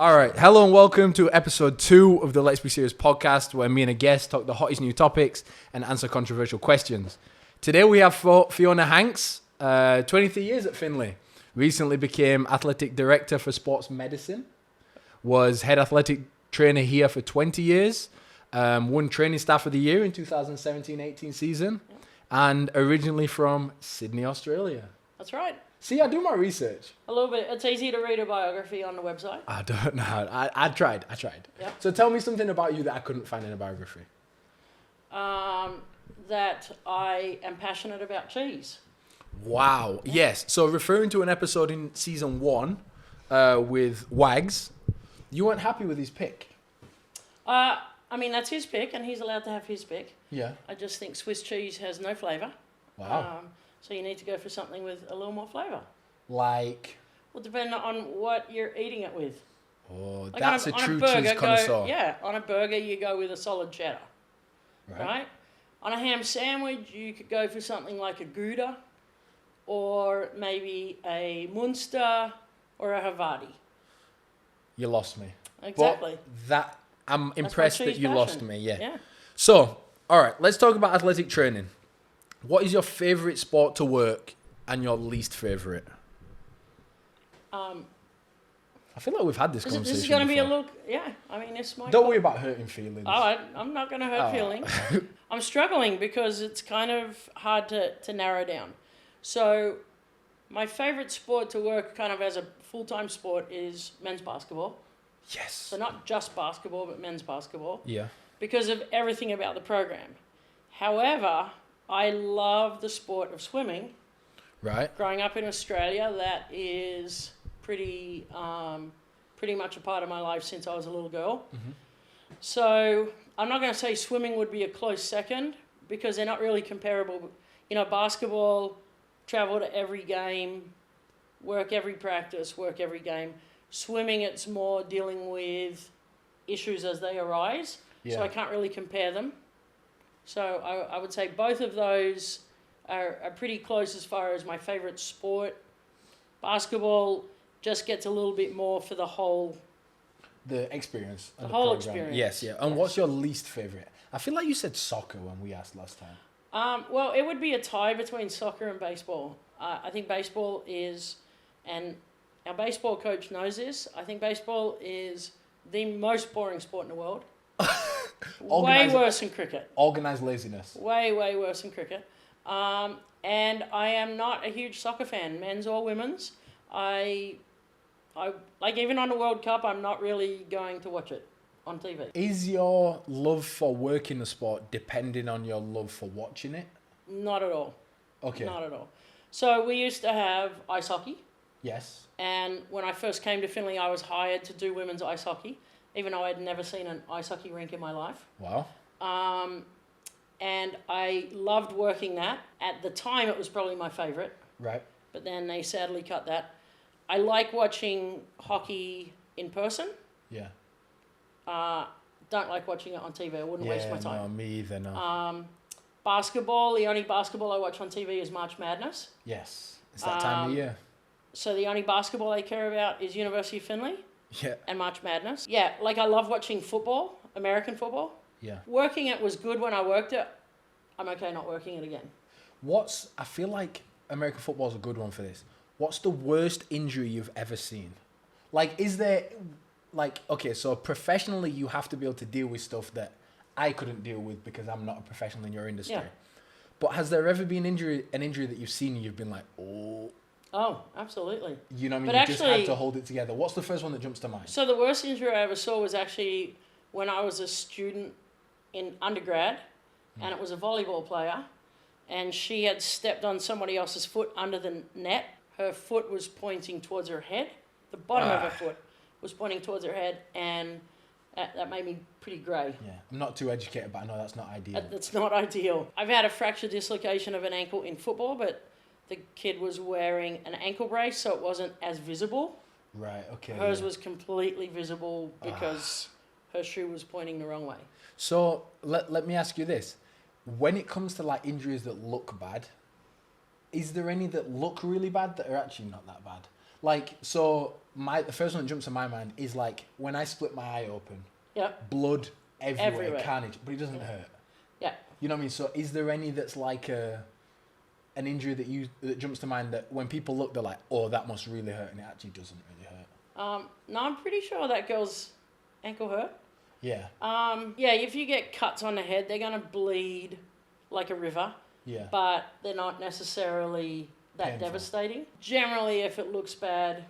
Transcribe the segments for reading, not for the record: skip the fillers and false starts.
All right. Hello and welcome to episode 2 of the Let's Be Serious podcast, where me and a guest talk the hottest new topics and answer controversial questions. Today we have Fiona Hanks, 23 years at Finley. Recently became athletic director for sports medicine. Was head athletic trainer here for 20 years. Won training staff of the year in 2017-18 season. And originally from Sydney, Australia. That's right. See, I do my research. A little bit. It's easy to read a biography on the website. I don't know. I tried. Yeah. So tell me something about you that I couldn't find in a biography. That I am passionate about cheese. Wow. Yes. So referring to an episode in season 1 with Wags, you weren't happy with his pick. I mean, that's his pick, and he's allowed to have his pick. Yeah. I just think Swiss cheese has no flavour. Wow. So you need to go for something with a little more flavour. Like? Well, depending on what you're eating it with. Oh, Like that's a true cheese connoisseur. On a burger, you go with a solid cheddar. Right? On a ham sandwich, you could go for something like a Gouda, or maybe a Munster, or a Havarti. You lost me. Exactly. But I'm impressed that you lost me. Yeah. So, all right, let's talk about athletic training. What is your favourite sport to work and your least favourite? I feel like we've had this conversation. This is going to be before. a look. Yeah, I mean, this might. Don't worry about hurting feelings. I'm not going to hurt feelings. I'm struggling because it's kind of hard to narrow down. So, my favourite sport to work kind of as a full-time sport is men's basketball. Yes. So not just basketball, but men's basketball. Yeah. Because of everything about the program. However, I love the sport of swimming. Right. Growing up in Australia, that is pretty much a part of my life since I was a little girl. Mm-hmm. So I'm not going to say swimming would be a close second because they're not really comparable. You know, basketball, travel to every game, work every practice, work every game. Swimming, it's more dealing with issues as they arise. Yeah. So I can't really compare them. So I would say both of those are pretty close as far as my favourite sport. Basketball just gets a little bit more for the whole... The experience. The whole experience. Yes, yeah. And what's your least favourite? I feel like you said soccer when we asked last time. Well, it would be a tie between soccer and baseball. I think baseball is... And our baseball coach knows this. I think baseball is the most boring sport in the world. Way worse than cricket. Organised laziness. Way worse than cricket. And I am not a huge soccer fan, men's or women's. I like even on the World Cup, I'm not really going to watch it on TV. Is your love for working the sport depending on your love for watching it? Not at all. Okay. Not at all. So we used to have ice hockey. Yes. And when I first came to Finley, I was hired to do women's ice hockey, even though I had never seen an ice hockey rink in my life. Wow. And I loved working that. At the time, it was probably my favourite. Right. But then they sadly cut that. I like watching hockey in person. Yeah. Don't like watching it on TV. I wouldn't waste my time. No, me either, no. Basketball, the only basketball I watch on TV is March Madness. Yes. It's that time of year. So the only basketball I care about is University of Finley. Yeah. And March Madness. Yeah, like I love watching football, American football. Yeah. Working it was good when I worked it. I'm okay not working it again. I feel like American football is a good one for this. What's the worst injury you've ever seen? Like, is there, like, okay, so professionally you have to be able to deal with stuff that I couldn't deal with because I'm not a professional in your industry. Yeah. But has there ever been an injury that you've seen and you've been like, oh. Oh, absolutely. You know what I mean? But you actually, just had to hold it together. What's the first one that jumps to mind? So the worst injury I ever saw was actually when I was a student in undergrad, and it was a volleyball player, and she had stepped on somebody else's foot under the net. Her foot was pointing towards her head. The bottom of her foot was pointing towards her head, and that made me pretty grey. Yeah, I'm not too educated, but I know that's not ideal. That's not ideal. I've had a fracture dislocation of an ankle in football, but the kid was wearing an ankle brace, so it wasn't as visible. Right, okay. Hers was completely visible because her shoe was pointing the wrong way. So let me ask you this. When it comes to like injuries that look bad, is there any that look really bad that are actually not that bad? Like, so the first one that jumps to my mind is like when I split my eye open, Yep. blood everywhere, Everywhere. carnage, but it doesn't hurt. Yeah. You know what I mean? So is there any that's like an injury that jumps to mind that when people look, they're like, oh, that must really hurt, and it actually doesn't really hurt? No, I'm pretty sure that girl's ankle hurt. Yeah. Yeah, if you get cuts on the head, they're going to bleed like a river, Yeah. but they're not necessarily that Painful. devastating. Generally, if it looks bad,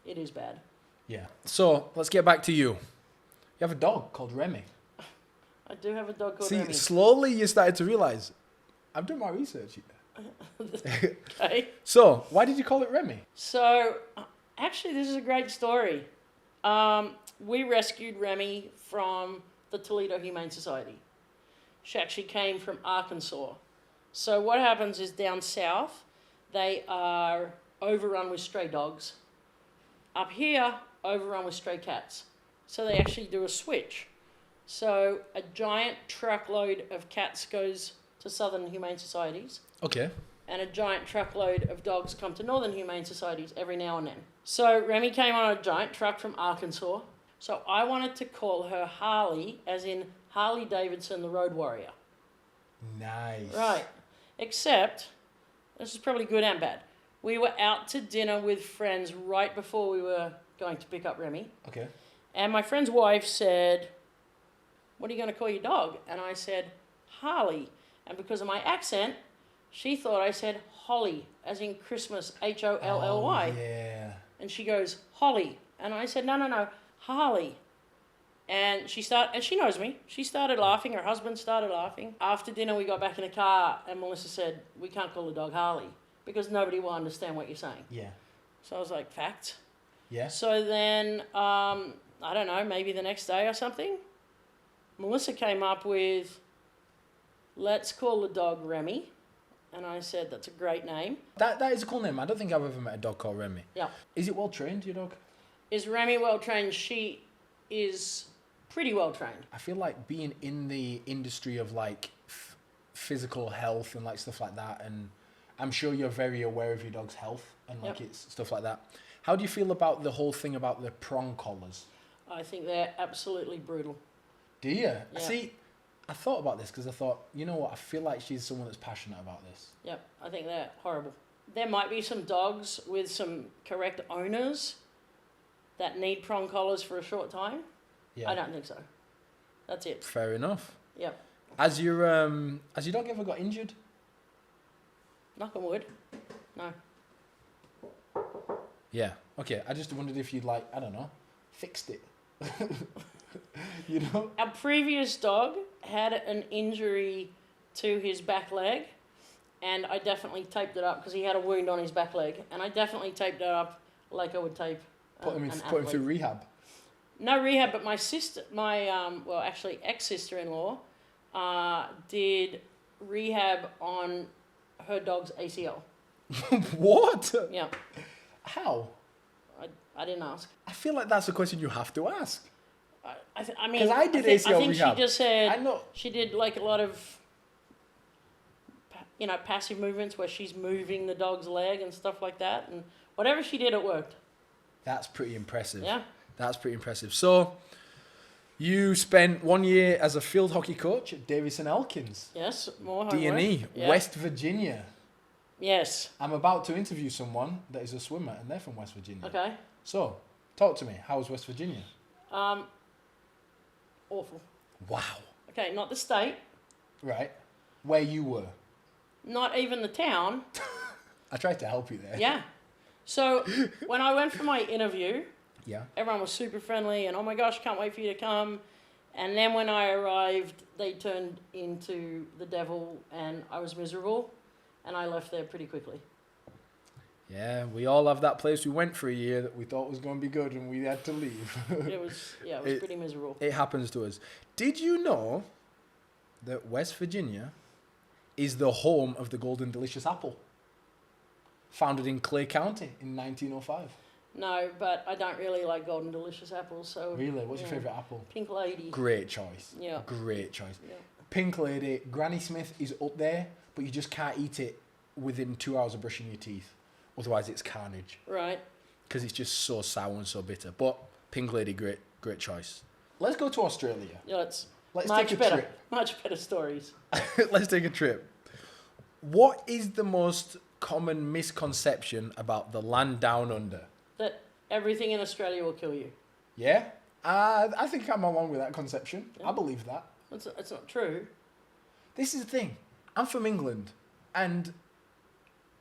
it is bad. Yeah. So let's get back to you. You have a dog called Remy. I do have a dog called See, Remy. slowly you started to realise, I've done my research here. Okay. So, why did you call it Remy? So, actually, this is a great story. We rescued Remy from the Toledo Humane Society. She actually came from Arkansas. So what happens is down south, they are overrun with stray dogs. Up here, overrun with stray cats. So they actually do a switch. So a giant truckload of cats goes to Southern Humane Societies, Okay. and a giant truckload of dogs come to Northern Humane Societies every now and then. So Remy came on a giant truck from Arkansas. So I wanted to call her Harley, as in Harley Davidson, the Road Warrior. Nice. Right. Except, this is probably good and bad. We were out to dinner with friends right before we were going to pick up Remy. Okay. And my friend's wife said, what are you going to call your dog? And I said, Harley. And because of my accent, she thought I said Holly, as in Christmas, Holly. Oh, yeah. And she goes, Holly. And I said, no, Harley. And she knows me. She started laughing. Her husband started laughing. After dinner, we got back in the car, and Melissa said, we can't call the dog Harley because nobody will understand what you're saying. Yeah. So I was like, facts. Yeah. So then, I don't know, maybe the next day or something, Melissa came up with, let's call the dog Remy. And I said, that's a great name. That is a cool name. I don't think I've ever met a dog called Remy. Yeah. Is it well trained, your dog? Is Remy well trained? She is pretty well trained. I feel like being in the industry of like physical health and like stuff like that, and I'm sure you're very aware of your dog's health and like it's stuff like that. How do you feel about the whole thing about the prong collars? I think they're absolutely brutal. Do you? Yeah. See, I thought about this because I thought, you know what, I feel like she's someone that's passionate about this. Yep, I think they're horrible. There might be some dogs with some correct owners that need prong collars for a short time. Yeah. I don't think so. That's it. Fair enough. Yep. Has your dog ever got injured? Knock on wood. No. Yeah. Okay. I just wondered if you'd like, I don't know, fixed it. You know? Our previous dog had an injury to his back leg, and I definitely taped it up because he had a wound on his back leg, and I definitely taped it up like I would tape Put him an through athlete. rehab. No rehab, but my sister, actually ex-sister-in-law, did rehab on her dog's ACL. What? Yeah, How? I didn't ask. I feel like that's a question you have to ask. I mean, 'Cause I did I ACL think rehab. she just said I know. she did like a lot of, passive movements where she's moving the dog's leg and stuff like that, and whatever she did, it worked. That's pretty impressive. Yeah. That's pretty impressive. So, you spent 1 year as a field hockey coach at Davis and Elkins, Yes, more homework. D&E, Yeah. West Virginia. Yes. I'm about to interview someone that is a swimmer, and they're from West Virginia. Okay. So, talk to me. How was West Virginia? Awful. Wow. Okay, not the state, Right. Where you were. not even the town. I tried to help you there. Yeah. So when I went for my interview, Yeah. everyone was super friendly and, oh my gosh, can't wait for you to come. And then when I arrived, they turned into the devil and I was miserable and I left there pretty quickly. Yeah, we all have that place we went for a year that we thought was going to be good and we had to leave. It was pretty miserable. It happens to us. Did you know that West Virginia is the home of the Golden Delicious Apple? Founded in Clay County in 1905. No, but I don't really like Golden Delicious apples, so... Really? What's your yeah. favourite apple? Pink Lady. Great choice. Yeah. Great choice. Yeah. Pink Lady, Granny Smith is up there, but you just can't eat it within 2 hours of brushing your teeth. Otherwise, it's carnage. Right. because it's just so sour and so bitter. But Pink Lady, great choice. Let's go to Australia. Yeah, it's Let's much take a better. trip. Much better stories. Let's take a trip. What is the most common misconception about the land down under? That everything in Australia will kill you. Yeah? I think I'm along with that conception. Yeah. I believe that. It's not true. This is the thing. I'm from England, and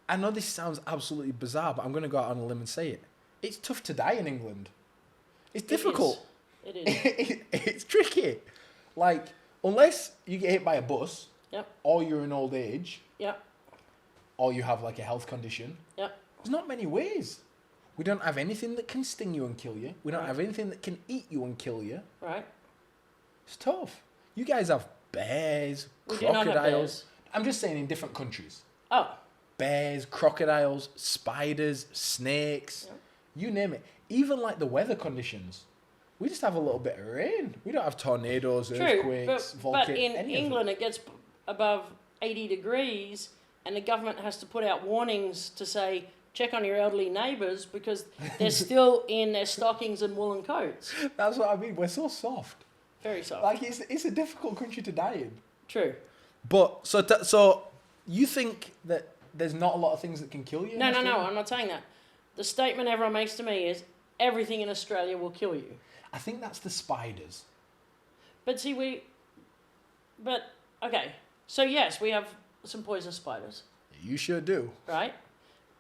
I know this sounds absolutely bizarre, but I'm going to go out on a limb and say it. It's tough to die in England. It's difficult. It is. It's tricky. Like, unless you get hit by a bus, Yep. or you're in old age, Yep. or you have like a health condition, Yep. there's not many ways. We don't have anything that can sting you and kill you. We don't Right. have anything that can eat you and kill you. Right. It's tough. You guys have bears, We do not have crocodiles. bears. I'm just saying in different countries. Oh. Bears, crocodiles, spiders, snakes, you name it. Even like the weather conditions. We just have a little bit of rain. We don't have tornadoes, True. earthquakes, But volcanoes. in England, it gets above 80 degrees, and the government has to put out warnings to say, check on your elderly neighbours because they're still in their stockings and woolen coats. That's what I mean. We're so soft. Very soft. Like it's a difficult country to die in. True. But so you think that there's not a lot of things that can kill you? No, I'm not saying that. The statement everyone makes to me is everything in Australia will kill you. I think that's the spiders. But see, okay. So yes, we have some poisonous spiders, You sure do. right?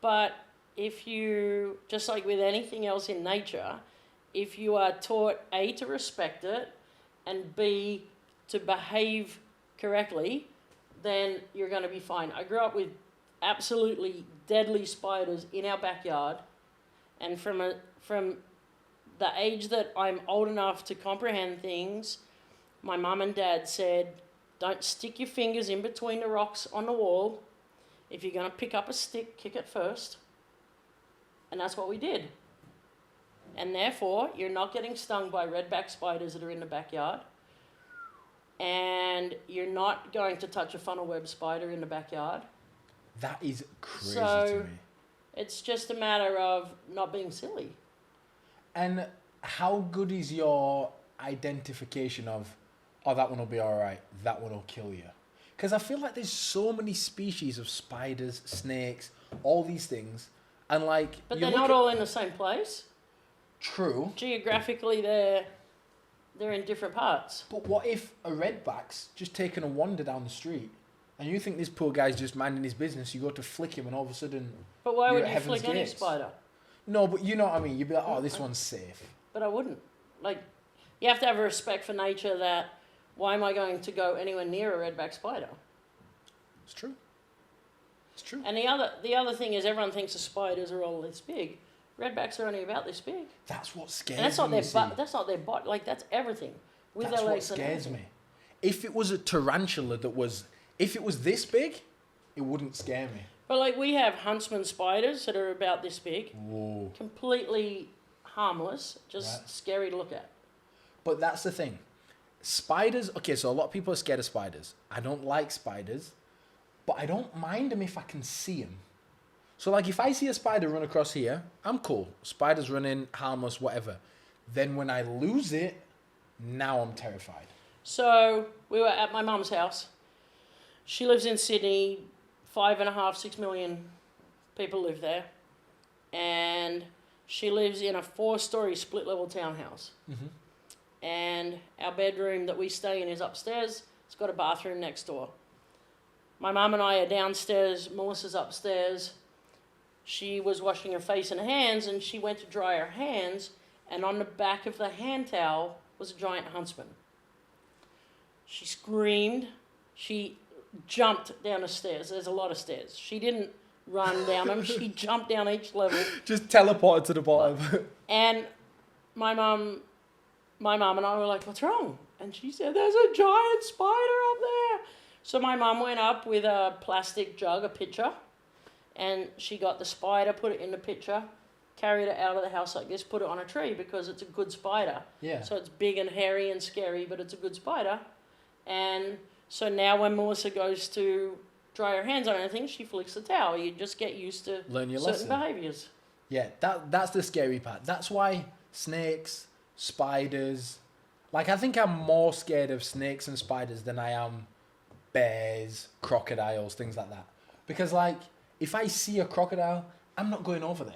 But if you, just like with anything else in nature, if you are taught A, to respect it, and B, to behave correctly, then you're going to be fine. I grew up with absolutely deadly spiders in our backyard, and from the age that I'm old enough to comprehend things, my mum and dad said, don't stick your fingers in between the rocks on the wall. If you're going to pick up a stick, kick it first. And that's what we did. And therefore, you're not getting stung by redback spiders that are in the backyard. And you're not going to touch a funnel web spider in the backyard. That is crazy So- to me. It's just a matter of not being silly. And how good is your identification of, oh, that one will be all right, that one will kill you? Because I feel like there's so many species of spiders, snakes, all these things, and like. But you they're look not at- all in the same place. True. Geographically, they're in different parts. But what if a redback's just taking a wander down the street, and you think this poor guy's just minding his business? You go to flick him, and all of a sudden. But why You're would at you Heaven's flick any Gates. spider? No, but you know what I mean. You'd be like, oh, this one's safe. But I wouldn't. Like, you have to have a respect for nature that why am I going to go anywhere near a redback spider? It's true. It's true. And the other thing is everyone thinks the spiders are all this big. Redbacks are only about this big. That's what scares And that's not me. their you see. butt. That's not their butt. Like, that's everything. With That's their what legs and scares everything. me. If it was a tarantula if it was this big, it wouldn't scare me. But like we have huntsman spiders that are about this big, Whoa. completely harmless, just Right. scary to look at. But that's the thing. Spiders, okay, so a lot of people are scared of spiders. I don't like spiders, but I don't mind them if I can see them. So like if I see a spider run across here, I'm cool. Spider's running, harmless, whatever. Then when I lose it, now I'm terrified. So we were at my mum's house. She lives in Sydney. 5.5, 6 million people live there. And she lives in a 4-story split-level townhouse. Mm-hmm. And our bedroom that we stay in is upstairs. It's got a bathroom next door. My mum and I are downstairs. Melissa's upstairs. She was washing her face and hands, and she went to dry her hands, and on the back of the hand towel was a giant huntsman. She screamed. She jumped down the stairs. There's a lot of stairs. She didn't run down them. She jumped down each level. Just teleported to the bottom. And my mum and I were like, what's wrong? And she said, there's a giant spider up there. So my mum went up with a plastic jug, a pitcher, and she got the spider, put it in the pitcher, carried it out of the house like this, put it on a tree because it's a good spider. Yeah. So it's big and hairy and scary, but it's a good spider. And so now when Melissa goes to dry her hands on anything, she flicks the towel. You just get used to Learn your certain lesson. behaviours. Yeah, that's the scary part. That's why snakes, spiders, like I think I'm more scared of snakes and spiders than I am bears, crocodiles, things like that. Because like if I see a crocodile, I'm not going over there.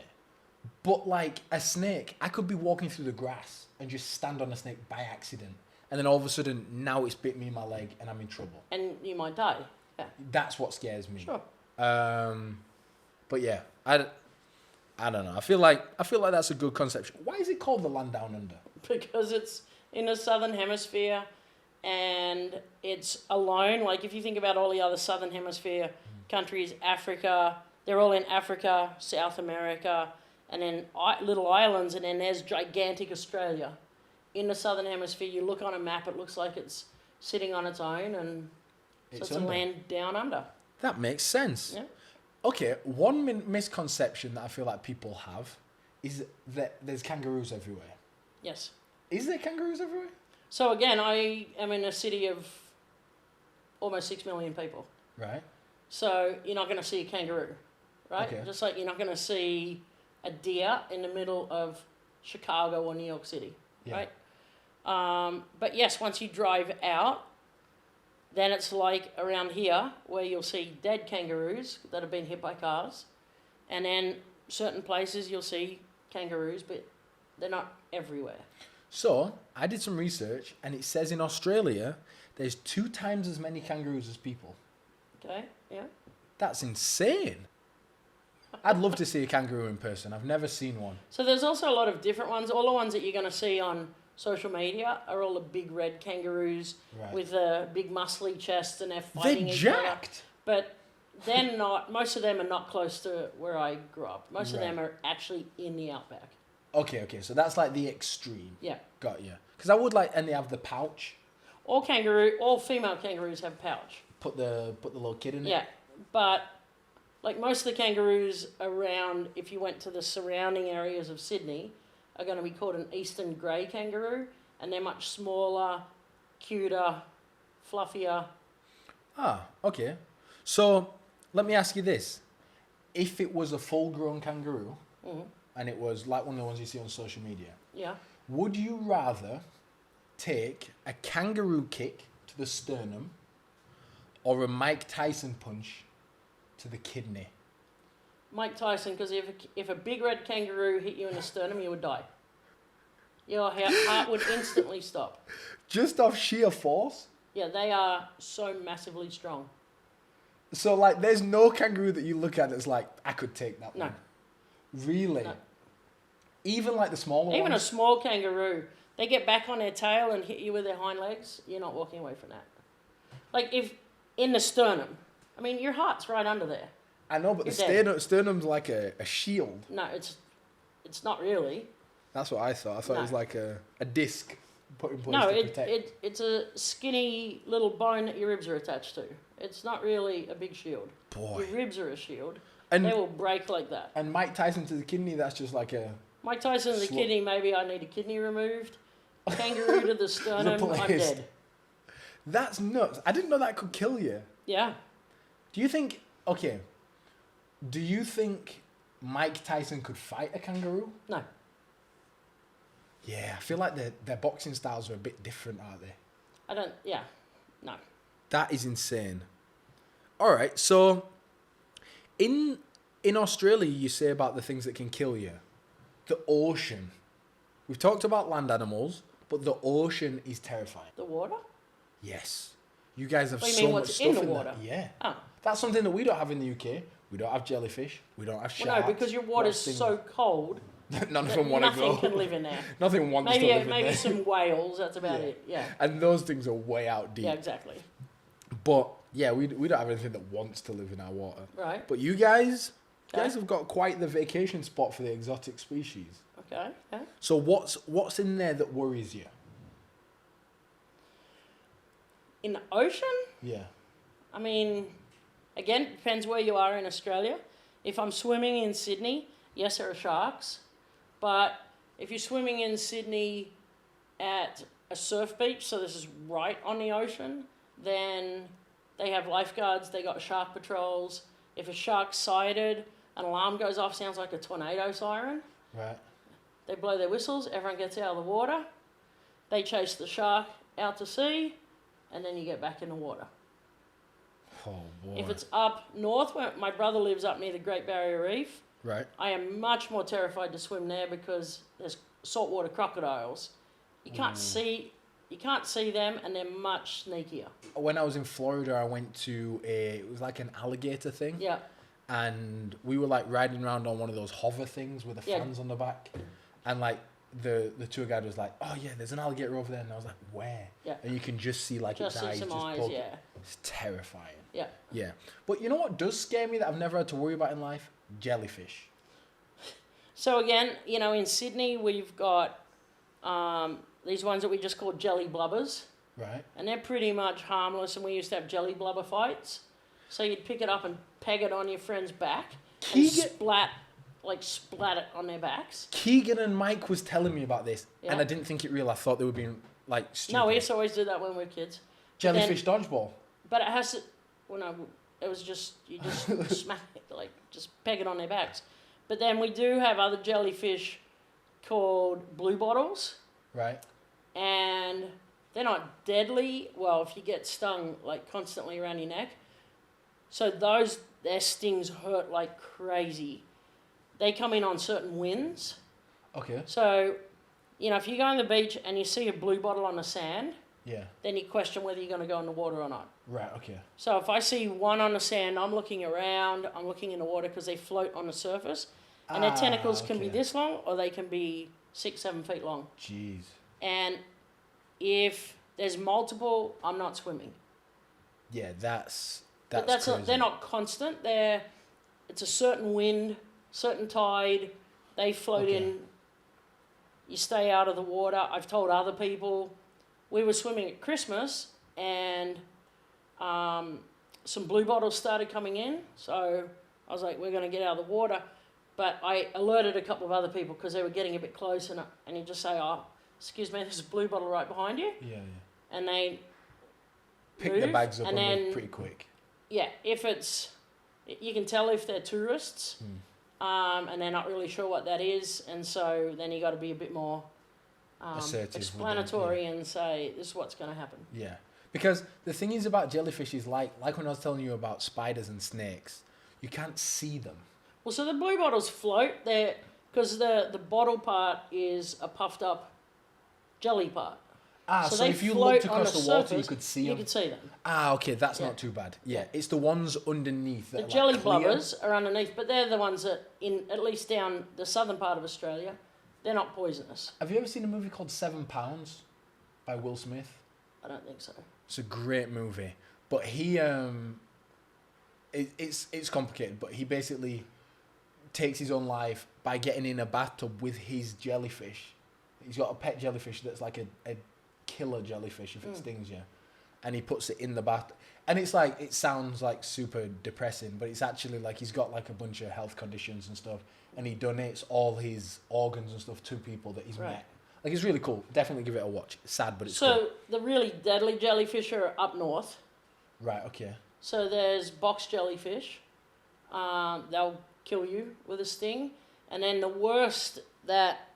But like a snake, I could be walking through the grass and just stand on a snake by accident. And then all of a sudden, now it's bit me in my leg and I'm in trouble. And you might die. Yeah. That's what scares me. Sure. But yeah, I don't know. I feel like that's a good conception. Why is it called the land down under? Because it's in the southern hemisphere and it's alone. Like if you think about all the other southern hemisphere countries, Africa, they're all in Africa, South America, and then little islands, and then there's gigantic Australia. In the southern hemisphere, you look on a map, it looks like it's sitting on its own, and so it's a land down under. That makes sense. Yeah. Okay, one misconception that I feel like people have is that there's kangaroos everywhere. Yes. Is there kangaroos everywhere? So again, I am in a city of almost 6 million people. Right. So you're not going to see a kangaroo, right? Okay. Just like you're not going to see a deer in the middle of Chicago or New York City, right? But yes, once you drive out, then it's like around here where you'll see dead kangaroos that have been hit by cars. And then certain places you'll see kangaroos, but they're not everywhere. So, I did some research and it says in Australia there's 2 times as many kangaroos as people. Okay, yeah. That's insane. I'd love to see a kangaroo in person. I've never seen one. So there's also a lot of different ones. All the ones that you're going to see on social media are all the big red kangaroos with a big muscly chest, and they're fighting They're each jacked. other. But they're not. Most of them are not close to where I grew up. Most of them are actually in the outback. Okay, so that's like the extreme. Yeah. Got you. Because I would like, and they have the pouch. All female kangaroos have pouch. Put the little kid in it. Yeah, but like most of the kangaroos around, if you went to the surrounding areas of Sydney, are going to be called an eastern grey kangaroo, and they're much smaller, cuter, fluffier. Ah, okay. So let me ask you this: if it was a full-grown kangaroo, and it was like one of the ones you see on social media, yeah, would you rather take a kangaroo kick to the sternum or a Mike Tyson punch to the kidney? Mike Tyson, because if a big red kangaroo hit you in the sternum, you would die. Your heart would instantly stop. Just off sheer force? Yeah, they are so massively strong. So, like, there's no kangaroo that you look at that's like, I could take that one. No. Really? No. Even like the smaller ones? Even a small kangaroo, they get back on their tail and hit you with their hind legs, you're not walking away from that. Like, if in the sternum, I mean, your heart's right under there. I know, but You're the sternum's like a shield. No, it's not really. That's what I thought. I thought it was like a disc put in place No, to protect. it's a skinny little bone that your ribs are attached to. It's not really a big shield. Boy. Your ribs are a shield. And they will break like that. And Mike Tyson to the kidney, that's just like a... Mike Tyson to the kidney, maybe I need a kidney removed. Kangaroo to the sternum, I'm dead. That's nuts. I didn't know that could kill you. Yeah. Do you think... Okay. Do you think Mike Tyson could fight a kangaroo? No. Yeah, I feel like their boxing styles are a bit different, aren't they? Yeah. No. That is insane. All right, so in Australia, you say about the things that can kill you. The ocean. We've talked about land animals, but the ocean is terrifying. The water? Yes. You guys have What do you so mean, much what's stuff in the in water? that. Yeah. Oh. That's something that we don't have in the UK. We don't have jellyfish. We don't have sharks. Well, no, because your water's so cold. None of them want to go. Nothing can live in there. Nothing wants to live in there. Maybe some whales, that's about it, yeah. And those things are way out deep. Yeah, exactly. But, yeah, we don't have anything that wants to live in our water. Right. But you guys have got quite the vacation spot for the exotic species. Okay, yeah. So what's in there that worries you? In the ocean? Yeah. I mean, again, depends where you are in Australia. If I'm swimming in Sydney, yes, there are sharks. But if you're swimming in Sydney at a surf beach, so this is right on the ocean, then they have lifeguards, they got shark patrols. If a shark's sighted, an alarm goes off, sounds like a tornado siren. Right. They blow their whistles, everyone gets out of the water. They chase the shark out to sea, and then you get back in the water. Oh, boy. If it's up north, where my brother lives up near the Great Barrier Reef, Right. I am much more terrified to swim there because there's saltwater crocodiles. You can't see them, and they're much sneakier. When I was in Florida, I went to it was like an alligator thing. Yeah. And we were like riding around on one of those hover things with the fans on the back. And like the tour guide was like, oh yeah, there's an alligator over there. And I was like, where? Yeah. And you can just see like its eyes just poke. Yeah. It's terrifying. Yeah. Yeah. But you know what does scare me that I've never had to worry about in life? Jellyfish. So again, in Sydney we've got these ones that we just call jelly blubbers. Right. And they're pretty much harmless, and we used to have jelly blubber fights. So you'd pick it up and peg it on your friend's back and splat it on their backs. Keegan and Mike was telling me about this, and I didn't think it real. I thought they were being like stupid. No, we used to always do that when we were kids. Jellyfish dodgeball. But it has to. Well, no, it was just you just smack it, just peg it on their backs. But then we do have other jellyfish called blue bottles. Right. And they're not deadly. Well, if you get stung constantly around your neck. So their stings hurt like crazy. They come in on certain winds. Okay. So, if you go on the beach and you see a blue bottle on the sand, then you question whether you're going to go in the water or not. Right, okay. So if I see one on the sand, I'm looking around, I'm looking in the water because they float on the surface. And their tentacles can be this long or they can be 6-7 feet long. Jeez. And if there's multiple, I'm not swimming. Yeah, that's crazy. They're not constant. It's a certain wind, certain tide. They float in. You stay out of the water. I've told other people. We were swimming at Christmas, and some blue bottles started coming in. So I was like, we're going to get out of the water. But I alerted a couple of other people because they were getting a bit close, and you just say, oh, excuse me, there's a blue bottle right behind you. Yeah. And they pick move, the bags up and and then, move pretty quick. Yeah, you can tell if they're tourists, and they're not really sure what that is, and so then you got to be a bit more explanatory and say, this is what's going to happen. Yeah, because the thing is about jellyfish is like when I was telling you about spiders and snakes, you can't see them. Well, so the blue bottles float there because the bottle part is a puffed up jelly part. So if you looked across the water, you could see them? You could see them. Okay, that's not too bad. Yeah, it's the ones underneath. The jelly blubbers are underneath, but they're the ones that, at least down the southern part of Australia, they're not poisonous. Have you ever seen a movie called 7 Pounds by Will Smith? I don't think so. It's a great movie, but he it's complicated, but he basically takes his own life by getting in a bathtub with his jellyfish. He's got a pet jellyfish that's like a killer jellyfish if it stings you, and he puts it in the bath, and it's like, it sounds like super depressing, but it's actually like he's got like a bunch of health conditions and stuff, and he donates all his organs and stuff to people that he's met. Like, it's really cool. Definitely give it a watch. It's sad, but it's cool. So the really deadly jellyfish are up north. Right. Okay. So there's box jellyfish. They'll kill you with a sting, and then the worst that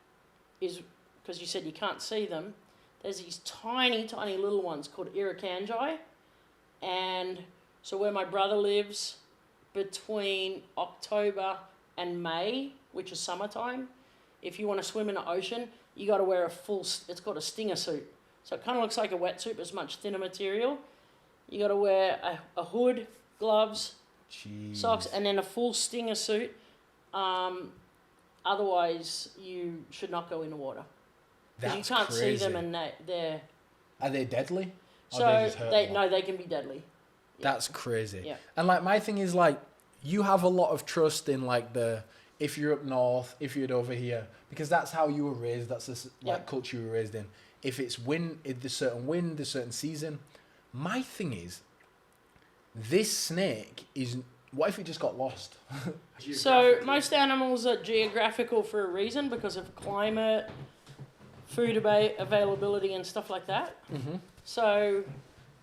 is, because you said you can't see them, there's these tiny, tiny little ones called irukandji. And so where my brother lives, between October and May, which is summertime, if you want to swim in the ocean, you got to wear it's called a stinger suit. So it kind of looks like a wetsuit, but it's much thinner material. You got to wear a hood, gloves, socks, and then a full stinger suit. Otherwise, you should not go in the water. Because you can't see them, and they're... Are they deadly? So they can be deadly. Yeah. That's crazy. Yeah. And like, my thing is like, you have a lot of trust in like if you're up north, if you're over here, because that's how you were raised. That's the culture you were raised in. If it's there's certain season. My thing is, this snake is. What if it just got lost? So most animals are geographical for a reason, because of climate, food availability, and stuff like that. Mm-hmm. So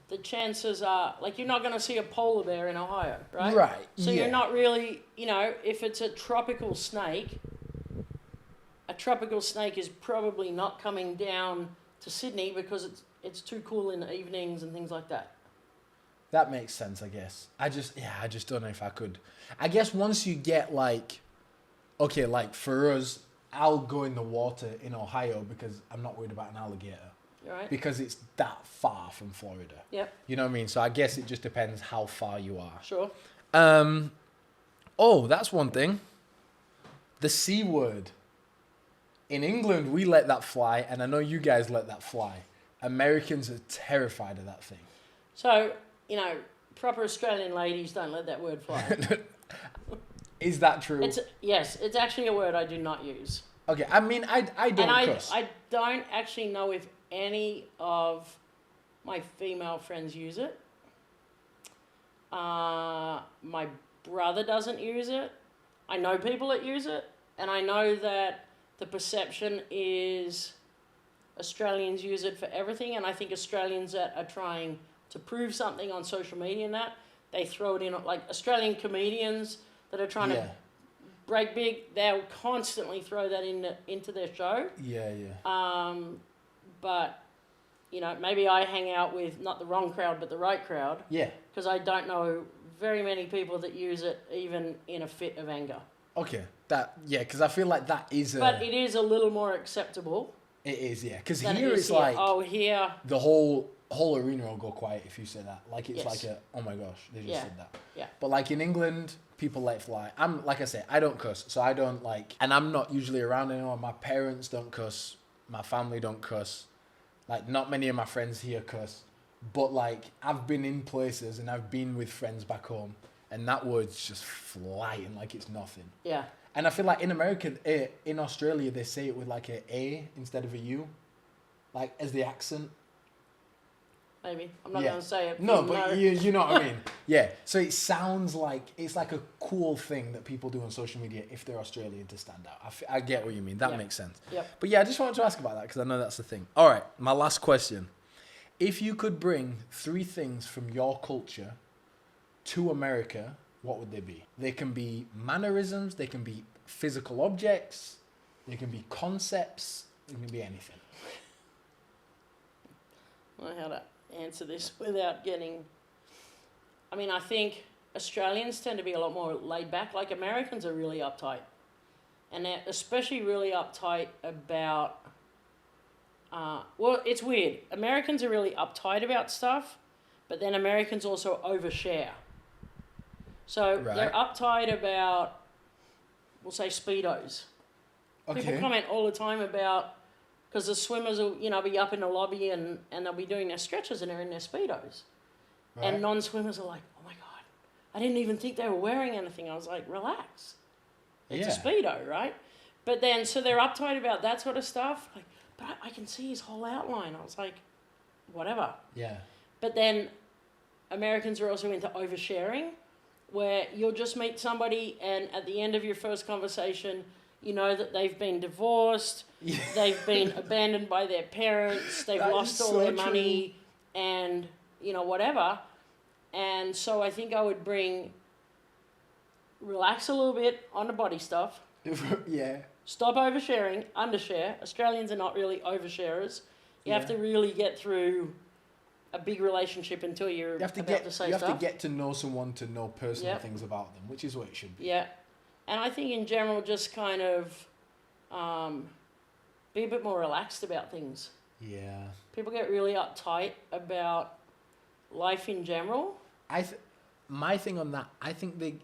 the chances are, like, you're not going to see a polar bear in Ohio, right? Right. So yeah. you're not really, if it's a tropical snake is probably not coming down to Sydney because it's too cool in the evenings and things like that. That makes sense, I guess. I just don't know if I could. I guess once you get like, okay, like for us, I'll go in the water in Ohio because I'm not worried about an alligator. Right? Because it's that far from Florida. Yep. You know what I mean? So I guess it just depends how far you are. Sure. Oh, that's one thing. The C word. In England, we let that fly, and I know you guys let that fly. Americans are terrified of that thing. So, proper Australian ladies don't let that word fly. Is that true? Yes, it's actually a word I do not use. Okay, I mean, I don't cuss. I don't actually know if any of my female friends use it. My brother doesn't use it. I know people that use it, and I know that the perception is Australians use it for everything, and I think Australians that are trying to prove something on social media and that, they throw it in, like Australian comedians that are trying to break big, they'll constantly throw that into their show. Yeah, yeah. But, maybe I hang out with not the wrong crowd, but the right crowd. Yeah. Because I don't know very many people that use it even in a fit of anger. Okay. Because I feel like that is But it is a little more acceptable. It is, yeah. Because here here it's like... Oh, here... The whole arena will go quiet if you say that. Like, it's Yes. like oh my gosh, they just said that. Yeah. But like in England, people let fly. Like I say, I don't cuss. So I don't like... And I'm not usually around anyone. My parents don't cuss. My family don't cuss. Like, not many of my friends here cuss. But like, I've been in places and I've been with friends back home. And that word's just flying like it's nothing. Yeah. And I feel like in America, in Australia, they say it with like a A instead of a U. Like, as the accent. Maybe. I'm not going to say it. No, but you know what I mean. Yeah. So it sounds like it's like a cool thing that people do on social media if they're Australian to stand out. I get what you mean. That makes sense. Yep. But yeah, I just wanted to ask about that because I know that's the thing. All right. My last question. If you could bring 3 things from your culture to America, what would they be? They can be mannerisms. They can be physical objects. They can be concepts. They can be anything. I don't know how to answer this without getting... I mean, I think Australians tend to be a lot more laid back. Like, Americans are really uptight. And they're especially really uptight about... well, it's weird. Americans are really uptight about stuff, but then Americans also overshare. So they're uptight about, we'll say, Speedos. Okay. People comment all the time about... Because the swimmers will, be up in the lobby and they'll be doing their stretches and they're in their Speedos. Right. And non-swimmers are like, oh my God, I didn't even think they were wearing anything. I was like, relax. It's a Speedo, right? But then, so they're uptight about that sort of stuff. Like, but I can see his whole outline. I was like, whatever. Yeah. But then Americans are also into oversharing, where you'll just meet somebody and at the end of your first conversation, you know that they've been divorced, they've been abandoned by their parents, they've lost all their money, and, whatever. And so I think I would relax a little bit on the body stuff. Yeah. Stop oversharing, undershare. Australians are not really oversharers. You have to really get through a big relationship until you're about to say stuff. You have to get to know someone to know personal things about them, which is what it should be. Yeah. And I think in general, just kind of be a bit more relaxed about things. Yeah. People get really uptight about life in general. My thing on that, I think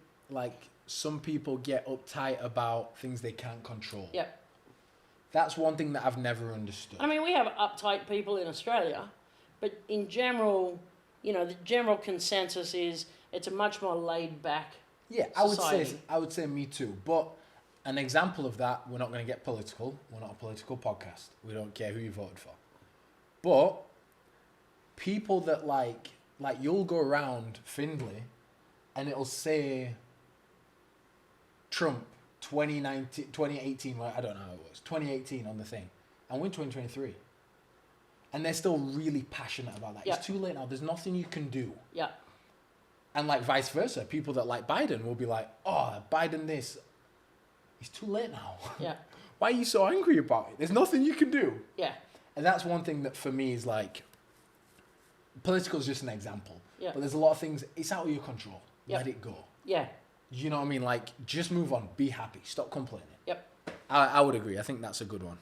some people get uptight about things they can't control. Yep. That's one thing that I've never understood. I mean, we have uptight people in Australia, but in general, the general consensus is it's a much more laid back society. I would say me too. But an example of that, we're not going to get political. We're not a political podcast. We don't care who you voted for. But people that like you'll go around Findlay and it'll say Trump 2018, I don't know how it was, 2018 on the thing. And we're in 2023. And they're still really passionate about that. Yeah. It's too late now. There's nothing you can do. Yeah. And like vice versa, people that like Biden will be like, oh, Biden this. It's too late now. Yeah. Why are you so angry about it? There's nothing you can do. Yeah. And that's one thing that for me is like, political is just an example. Yeah. But there's a lot of things, it's out of your control. Yep. Let it go. Yeah. You know what I mean? Like, just move on. Be happy. Stop complaining. Yep. I would agree. I think that's a good one.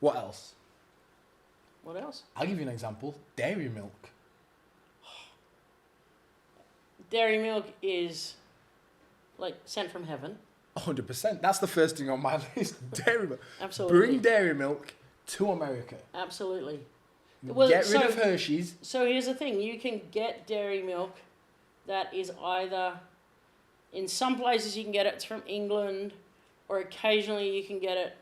What else? What else? I'll give you an example. Dairy milk. Dairy milk is like sent from heaven. 100%. That's the first thing on my list. Dairy milk. Absolutely. Bring dairy milk to America. Absolutely. Well, Get rid of Hershey's. So here's the thing. You can get dairy milk that is either... In some places you can get it from England, or occasionally you can get it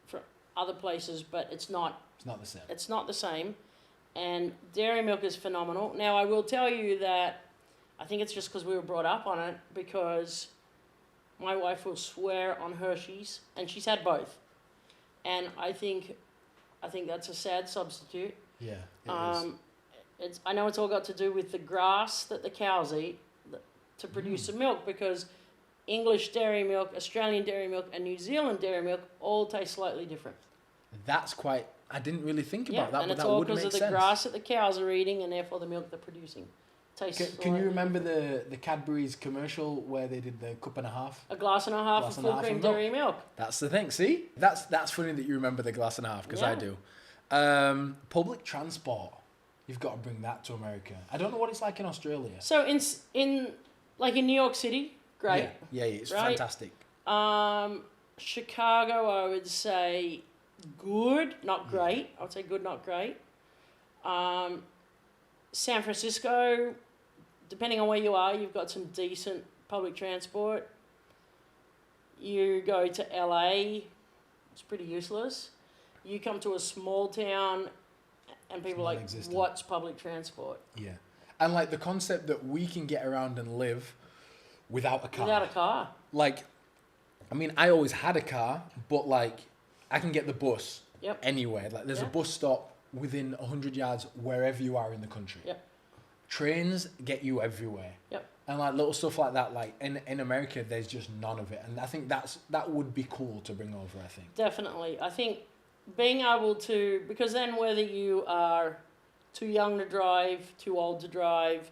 from other places, but it's not... It's not the same. It's not the same. And dairy milk is phenomenal. Now, I will tell you that I think it's just because we were brought up on it, because my wife will swear on Hershey's, and she's had both. And I think that's a sad substitute. Yeah, it is. I know it's all got to do with the grass that the cows eat to produce the milk, because English dairy milk, Australian dairy milk, and New Zealand dairy milk all taste slightly different. That's quite... I didn't really think about that, and but it's that all would make because sense. of the grass that the cows are eating, and therefore the milk they're producing tastes. Can you remember the Cadbury's commercial where they did the cup and a half? A glass and a half of full cream dairy milk. That's the thing. See, that's funny that you remember the glass and a half, because I do. Public transport. You've got to bring that to America. I don't know what it's like in Australia. So in New York City, great. Yeah, it's right? fantastic. Chicago, I would say good, not great. I would say good, not great. San Francisco, depending on where you are, you've got some decent public transport. You go to LA, it's pretty useless. You come to a small town and people are like, what's public transport? Yeah. And like the concept that we can get around and live without a car. Without a car. Like, I mean, I always had a car, but like, I can get the bus anywhere. Like, there's a bus stop within 100 yards wherever you are in the country. Yep. Trains get you everywhere. Yep. And like little stuff like that, like in America, there's just none of it. And I think that would be cool to bring over, I think. Definitely. I think being able to, because then whether you are too young to drive, too old to drive,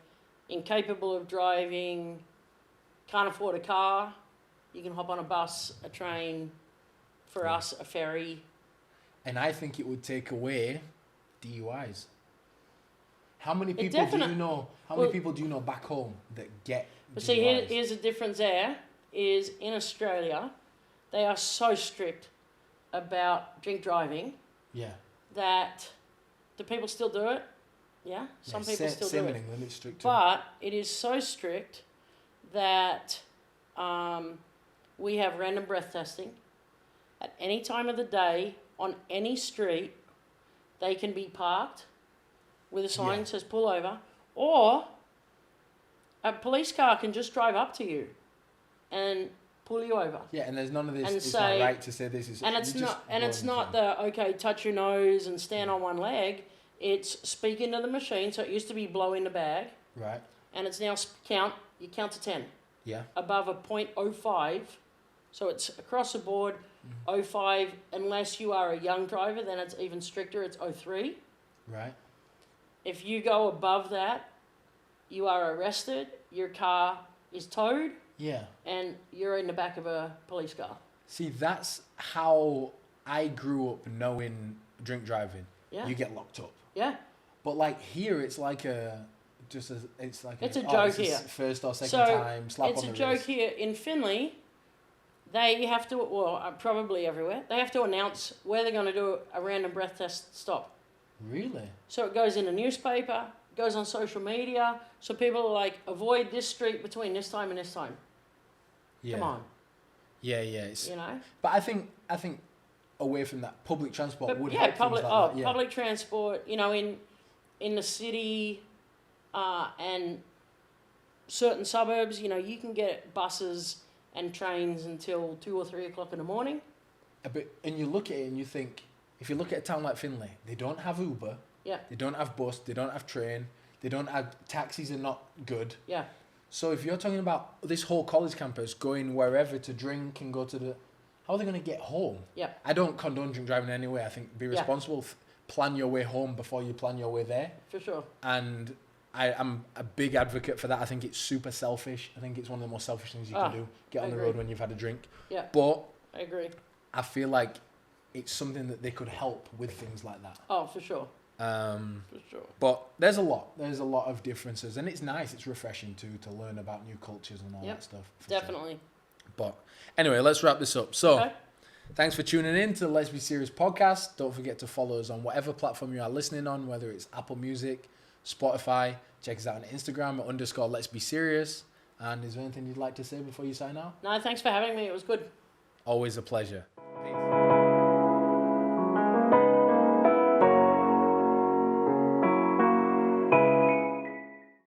incapable of driving, can't afford a car, you can hop on a bus, a train, for us, a ferry. And I think it would take away DUIs. How many people do you know? How many people do you know back home that get But DUIs? see, here's the difference there, is in Australia, they are so strict about drink driving that do people still do it? Yeah, some people still do it. In England, it's strict too. But it is so strict that we have random breath testing. At any time of the day, on any street, they can be parked with a sign that says pull over, or a police car can just drive up to you and pull you over. Yeah, and there's none of this. And it's say, not right to say this is. And it's not. And it's not the okay. Touch your nose and stand on one leg. It's speak into the machine. So it used to be blow in the bag. Right. And it's now count. You count to 10. Yeah. Above a 0.05, so it's across the board. 0.05, unless you are a young driver, then it's even stricter. It's 0.3. Right. If you go above that, you are arrested. Your car is towed. Yeah. And you're in the back of a police car. See, that's how I grew up knowing drink driving. Yeah. You get locked up. Yeah. But like here, it's like it's a joke here. First or second time, slap on the wrist. It's a joke here. In Finley, they have to, well, probably everywhere, they have to announce where they're going to do a random breath test stop. Really? So it goes in a newspaper, goes on social media, so people are like, avoid this street between this time and this time. Yeah. Come on. Yeah, it's, you know? But I think away from that, public transport would help public, things like that. Yeah. Public transport, you know, in the city and certain suburbs, you know, you can get buses and trains until 2 or 3 o'clock in the morning. And you look at it and you think, if you look at a town like Finley, they don't have Uber, Yeah. They don't have bus. They don't have train. They don't have taxis. Are not good. Yeah. So if you're talking about this whole college campus going wherever to drink and go to the, how are they going to get home? Yeah. I don't condone drink driving anyway. I think be responsible. Plan your way home before you plan your way there. For sure. And I'm a big advocate for that. I think it's super selfish. I think it's one of the most selfish things you can do. Get on the road when you've had a drink. Yeah. But I agree. I feel like it's something that they could help with things like that. Oh, for sure. For sure. But there's a lot of differences, and it's nice. It's refreshing too to learn about new cultures and all that stuff. Definitely. Sure. But anyway, let's wrap this up. So, thanks for tuning in to the Let's Be Serious podcast. Don't forget to follow us on whatever platform you are listening on, whether it's Apple Music, Spotify. Check us out on Instagram at _Let's Be Serious. And is there anything you'd like to say before you sign out? No, thanks for having me. It was good. Always a pleasure. Peace.